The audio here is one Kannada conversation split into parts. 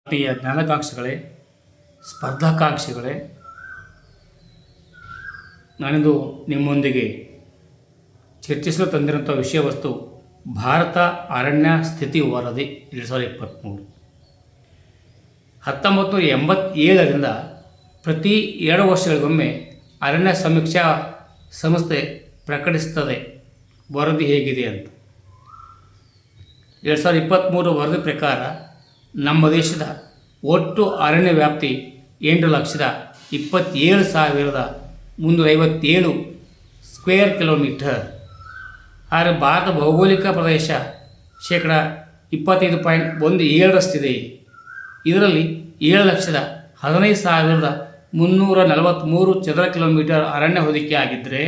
ಪ್ರಿಯ ಜ್ಞಾನಕಾಂಕ್ಷಿಗಳೇ, ಸ್ಪರ್ಧಾಕಾಂಕ್ಷಿಗಳೇ, ನಾನಿಂದು ನಿಮ್ಮೊಂದಿಗೆ ಚರ್ಚಿಸಲು ತಂದಿರುವಂಥ ವಿಷಯ ವಸ್ತು ಭಾರತ ಅರಣ್ಯ ಸ್ಥಿತಿ ವರದಿ 2023. 1987ರಿಂದ ಪ್ರತಿ 2 ವರ್ಷಗಳಿಗೊಮ್ಮೆ ಅರಣ್ಯ ಸಮೀಕ್ಷಾ ಸಂಸ್ಥೆ ಪ್ರಕಟಿಸುತ್ತದೆ ವರದಿ ಹೇಗಿದೆ ಅಂತ. 2023 ವರದಿ ಪ್ರಕಾರ ನಮ್ಮ ದೇಶದ ಒಟ್ಟು ಅರಣ್ಯ ವ್ಯಾಪ್ತಿ 8,27,357 ಸ್ಕ್ವೇರ್ ಕಿಲೋಮೀಟರ್. ಆದರೆ ಭಾರತ ಭೌಗೋಳಿಕ ಪ್ರದೇಶ ಶೇಕಡ 25.17ರಷ್ಟಿದೆ. ಇದರಲ್ಲಿ 7,15,343 ಚದರ ಕಿಲೋಮೀಟರ್ ಅರಣ್ಯ ಹೊದಿಕೆ ಆಗಿದ್ದರೆ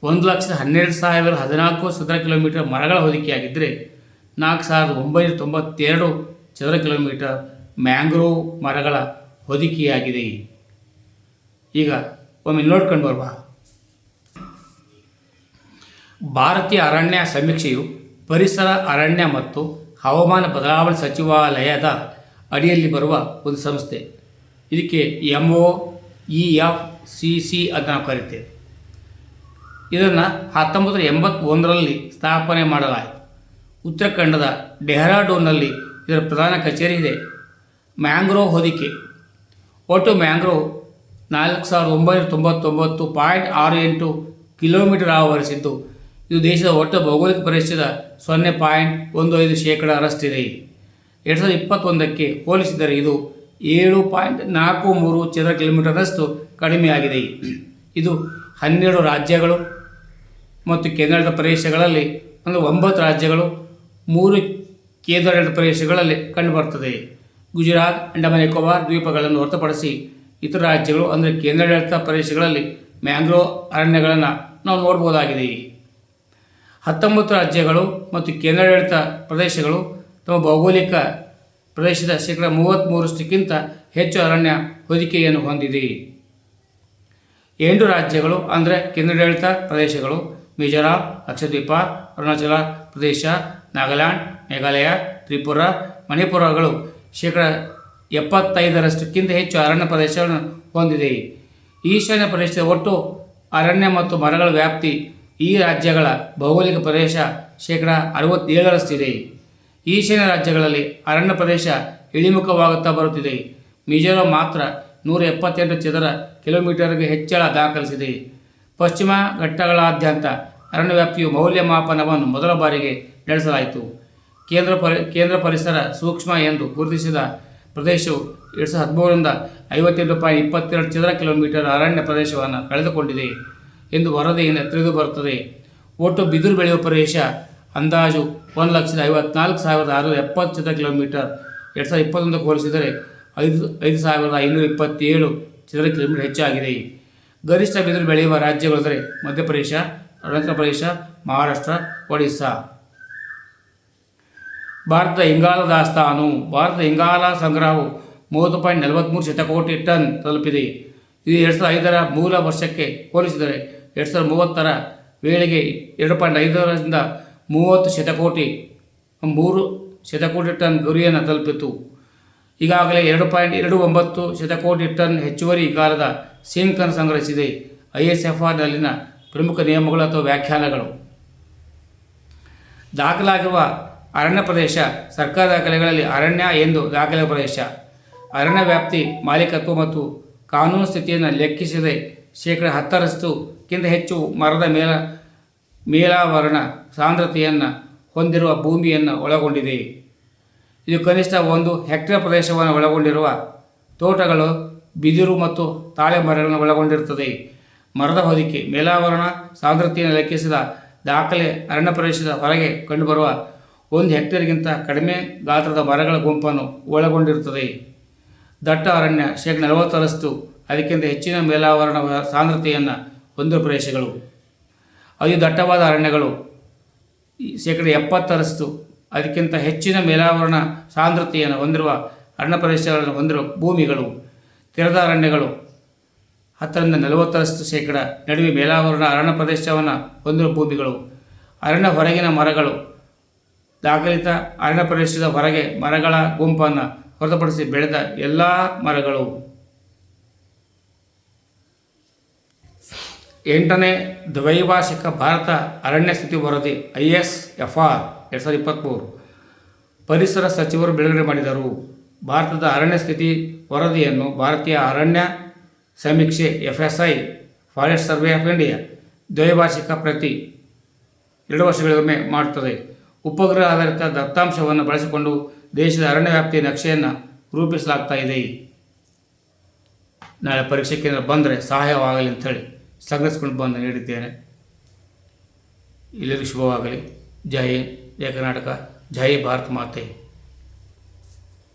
1,12,014 ಚದರ ಕಿಲೋಮೀಟರ್ ಮರಗಳ ಹೊದಿಕೆ ಆಗಿದ್ದರೆ 4,992 ಚದರ ಕಿಲೋಮೀಟರ್ ಮ್ಯಾಂಗ್ರೋವ್ ಮರಗಳ ಹೊದಿಕೆಯಾಗಿದೆ. ಈಗ ಒಮ್ಮೆ ನೋಡ್ಕೊಂಡು ಬರುವ ಭಾರತೀಯ ಅರಣ್ಯ ಸಮೀಕ್ಷೆಯು ಪರಿಸರ, ಅರಣ್ಯ ಮತ್ತು ಹವಾಮಾನ ಬದಲಾವಣೆ ಸಚಿವಾಲಯದ ಅಡಿಯಲ್ಲಿ ಬರುವ ಒಂದು ಸಂಸ್ಥೆ. ಇದಕ್ಕೆ MOEFCC ಅಂತ ನಾವು ಕರಿತೇವೆ. ಇದನ್ನು 1981ರಲ್ಲಿ ಸ್ಥಾಪನೆ ಮಾಡಲಾಯಿತು. ಉತ್ತರಾಖಂಡದ ಡೆಹ್ರಾಡೂನ್ನಲ್ಲಿ ಇದರ ಪ್ರಧಾನ ಕಚೇರಿ ಇದೆ. ಮ್ಯಾಂಗ್ರೋವ್ ಹೊದಿಕೆ ಒಟ್ಟು ಮ್ಯಾಂಗ್ರೋವ್ 4,999.68 ಕಿಲೋಮೀಟರ್ ಆವರಿಸಿದ್ದು ಇದು ದೇಶದ ಒಟ್ಟು ಭೌಗೋಳಿಕ ಪ್ರದೇಶದ 0.15% 2021ಕ್ಕೆ ಹೋಲಿಸಿದರೆ ಇದು 7.43 ಚದರ ಕಿಲೋಮೀಟರ್ನಷ್ಟು ಕಡಿಮೆಯಾಗಿದೆ. ಇದು 12 ರಾಜ್ಯಗಳು ಮತ್ತು ಕೇಂದ್ರಾಡಳಿತ ಪ್ರದೇಶಗಳಲ್ಲಿ 9 ರಾಜ್ಯಗಳು, 3 ಕೇಂದ್ರಾಡಳಿತ ಪ್ರದೇಶಗಳಲ್ಲಿ ಕಂಡುಬರುತ್ತದೆ. ಗುಜರಾತ್, ಅಂಡಮಾನ್ ನಿಕೋಬಾರ್ ದ್ವೀಪಗಳನ್ನು ಹೊರತುಪಡಿಸಿ ಇತರ ರಾಜ್ಯಗಳು ಅಂದರೆ ಕೇಂದ್ರಾಡಳಿತ ಪ್ರದೇಶಗಳಲ್ಲಿ ಮ್ಯಾಂಗ್ರೋವ್ ಅರಣ್ಯಗಳನ್ನು ನಾವು ನೋಡ್ಬೋದಾಗಿದೆ. 19 ರಾಜ್ಯಗಳು ಮತ್ತು ಕೇಂದ್ರಾಡಳಿತ ಪ್ರದೇಶಗಳು ತಮ್ಮ ಭೌಗೋಳಿಕ ಪ್ರದೇಶದ ಶೇಕಡ 33%ಕ್ಕಿಂತ ಹೆಚ್ಚು ಅರಣ್ಯ ಹೊದಿಕೆಯನ್ನು ಹೊಂದಿದೆ. 8 ರಾಜ್ಯಗಳು ಅಂದರೆ ಕೇಂದ್ರಾಡಳಿತ ಪ್ರದೇಶಗಳು ಮಿಜೋರಾಂ, ಲಕ್ಷದ್ವೀಪ, ಅರುಣಾಚಲ ಪ್ರದೇಶ, ನಾಗಾಲ್ಯಾಂಡ್, ಮೇಘಾಲಯ, ತ್ರಿಪುರ, ಮಣಿಪುರಗಳು ಶೇಕಡ 75%ಕ್ಕಿಂತ ಹೆಚ್ಚು ಅರಣ್ಯ ಪ್ರದೇಶಗಳನ್ನು ಹೊಂದಿದೆ. ಈಶಾನ್ಯ ಪ್ರದೇಶದ ಒಟ್ಟು ಅರಣ್ಯ ಮತ್ತು ಮರಗಳ ವ್ಯಾಪ್ತಿ ಈ ರಾಜ್ಯಗಳ ಭೌಗೋಳಿಕ ಪ್ರದೇಶ ಶೇಕಡ 67ರಷ್ಟಿದೆ. ಈಶಾನ್ಯ ರಾಜ್ಯಗಳಲ್ಲಿ ಅರಣ್ಯ ಪ್ರದೇಶ ಇಳಿಮುಖವಾಗುತ್ತಾ ಬರುತ್ತಿದೆ. ಮಿಜೋರಾಂ ಮಾತ್ರ 178 ಚದರ ಕಿಲೋಮೀಟರ್ಗೆ ಹೆಚ್ಚಳ ದಾಖಲಿಸಿದೆ. ಪಶ್ಚಿಮ ಘಟ್ಟಗಳಾದ್ಯಂತ ಅರಣ್ಯ ವ್ಯಾಪ್ತಿಯು ಮೌಲ್ಯಮಾಪನವನ್ನು ಮೊದಲ ಬಾರಿಗೆ ನಡೆಸಲಾಯಿತು. ಕೇಂದ್ರ ಪರಿಸರ ಸೂಕ್ಷ್ಮ ಎಂದು ಗುರುತಿಸಿದ ಪ್ರದೇಶವು 2013ರಿಂದ 58.22 ಚದರ ಕಿಲೋಮೀಟರ್ ಅರಣ್ಯ ಪ್ರದೇಶವನ್ನು ಕಳೆದುಕೊಂಡಿದೆ ಎಂದು ವರದಿಯಿಂದ ತಿಳಿದುಬರುತ್ತದೆ. ಒಟ್ಟು ಬಿದಿರು ಬೆಳೆಯುವ ಪ್ರದೇಶ ಅಂದಾಜು 1,54,670 ಚದರ ಕಿಲೋಮೀಟರ್ 2021ಕ್ಕೆ ಹೋಲಿಸಿದರೆ 5,527 ಚದರ ಕಿಲೋಮೀಟರ್ ಹೆಚ್ಚಾಗಿದೆ. ಗರಿಷ್ಠ ಬಿದಿರು ಬೆಳೆಯುವ ರಾಜ್ಯಗಳೆಂದರೆ ಮಧ್ಯಪ್ರದೇಶ, ಅರುಣಾಚಲ ಪ್ರದೇಶ, ಮಹಾರಾಷ್ಟ್ರ, ಒಡಿಶಾ. ಭಾರತದ ಇಂಗಾಲ ದಾಸ್ತಾನು. ಭಾರತದ ಇಂಗಾಲ ಸಂಗ್ರಹವು 30.43 ಶತಕೋಟಿ ಟನ್ ತಲುಪಿದೆ. ಇದು 2005ರ ಮೂಲ ವರ್ಷಕ್ಕೆ ಹೋಲಿಸಿದರೆ 2030ರ ವೇಳೆಗೆ 2.5ರಿಂದ 30 ಶತಕೋಟಿ ಟನ್ ಗುರಿಯನ್ನು ತಲುಪಿತು. ಈಗಾಗಲೇ 2.29 ಶತಕೋಟಿ ಟನ್ ಹೆಚ್ಚುವರಿ ಇಂಗಾಲದ ಸಿಂಕನ್ನು ಸಂಗ್ರಹಿಸಿದೆ. ISFRನಲ್ಲಿನ ಪ್ರಮುಖ ನಿಯಮಗಳು ಅಥವಾ ವ್ಯಾಖ್ಯಾನಗಳು. ದಾಖಲಾಗಿರುವ ಅರಣ್ಯ ಪ್ರದೇಶ ಸರ್ಕಾರ ದಾಖಲೆಗಳಲ್ಲಿ ಅರಣ್ಯ ಎಂದು ದಾಖಲೆ ಪ್ರದೇಶ ಅರಣ್ಯ ವ್ಯಾಪ್ತಿ ಮಾಲೀಕತ್ವ ಮತ್ತು ಕಾನೂನು ಸ್ಥಿತಿಯನ್ನು ಲೆಕ್ಕಿಸದೆ ಶೇಕಡ 10%ಕ್ಕಿಂತ ಹೆಚ್ಚು ಮರದ ಮೇಲಾವರಣ ಸಾಂದ್ರತೆಯನ್ನು ಹೊಂದಿರುವ ಭೂಮಿಯನ್ನು ಒಳಗೊಂಡಿದೆ. ಇದು ಕನಿಷ್ಠ 1 ಹೆಕ್ಟೇರ್ ಪ್ರದೇಶವನ್ನು ಒಳಗೊಂಡಿರುವ ತೋಟಗಳು, ಬಿದಿರು ಮತ್ತು ತಾಳೆ ಮರಗಳನ್ನು ಒಳಗೊಂಡಿರುತ್ತದೆ. ಮರದ ಹೊದಿಕೆ ಮೇಲಾವರಣ ಸಾಂದ್ರತೆಯನ್ನು ಲೆಕ್ಕಿಸಿದ ದಾಖಲೆ ಅರಣ್ಯ ಪ್ರದೇಶದ ಹೊರಗೆ ಕಂಡುಬರುವ 1 ಹೆಕ್ಟೇರ್ಗಿಂತ ಕಡಿಮೆ ಗಾತ್ರದ ಮರಗಳ ಗುಂಪನ್ನು ಒಳಗೊಂಡಿರುತ್ತದೆ. ದಟ್ಟ ಅರಣ್ಯ ಶೇಕಡ 40% ಅದಕ್ಕಿಂತ ಹೆಚ್ಚಿನ ಮೇಲಾವರಣ ಸಾಂದ್ರತೆಯನ್ನು ಹೊಂದಿರುವ ಪ್ರದೇಶಗಳು. ಅತಿ ದಟ್ಟವಾದ ಅರಣ್ಯಗಳು ಶೇಕಡ 70% ಅದಕ್ಕಿಂತ ಹೆಚ್ಚಿನ ಮೇಲಾವರಣ ಸಾಂದ್ರತೆಯನ್ನು ಹೊಂದಿರುವ ಅರಣ್ಯ ಪ್ರದೇಶಗಳನ್ನು ಹೊಂದಿರುವ ಭೂಮಿಗಳು. ತೆರೆದ ಅರಣ್ಯಗಳು 10ರಿಂದ 40% ಶೇಕಡ ನಡುವೆ ಮೇಲಾವರಣ ಅರಣ್ಯ ಪ್ರದೇಶವನ್ನು ಹೊಂದಿರುವ ಭೂಮಿಗಳು. ಅರಣ್ಯ ಹೊರಗಿನ ಮರಗಳು ದಾಖಲಿತ ಅರಣ್ಯ ಪ್ರದೇಶದ ಹೊರಗೆ ಮರಗಳ ಗುಂಪನ್ನು ಹೊರತುಪಡಿಸಿ ಬೆಳೆದ ಎಲ್ಲ ಮರಗಳು. 8ನೇ ದ್ವೈವಾರ್ಷಿಕ ಭಾರತ ಅರಣ್ಯ ಸ್ಥಿತಿ ವರದಿ ISFR 2023 ಪರಿಸರ ಸಚಿವರು ಬಿಡುಗಡೆ ಮಾಡಿದರು. ಭಾರತದ ಅರಣ್ಯ ಸ್ಥಿತಿ ವರದಿಯನ್ನು ಭಾರತೀಯ ಅರಣ್ಯ ಸಮೀಕ್ಷೆ FSI forest survey of India ದ್ವೈವಾರ್ಷಿಕ ಪ್ರತಿ 2 ವರ್ಷಗಳಿಗೊಮ್ಮೆ ಮಾಡುತ್ತದೆ. ಉಪಗ್ರಹ ಆಧಾರಿತ ದತ್ತಾಂಶವನ್ನು ಬಳಸಿಕೊಂಡು ದೇಶದ ಅರಣ್ಯ ವ್ಯಾಪ್ತಿ ನಕ್ಷೆಯನ್ನು ರೂಪಿಸಲಾಗ್ತಾ ಇದೆ. ನಾಳೆ ಪರೀಕ್ಷೆ ಕೇಂದ್ರ ಬಂದರೆ ಸಹಾಯವಾಗಲಿ ಅಂಥೇಳಿ ಸಂಗ್ರಹಿಸ್ಕೊಂಡು ಬಂದು ನೀಡಿದ್ದೇನೆ. ಎಲ್ಲರಿಗೂ ಶುಭವಾಗಲಿ. ಜೈ ಹಿಂದ್, ಜೈ ಕರ್ನಾಟಕ, ಜೈ ಭಾರತ ಮಾತೆ.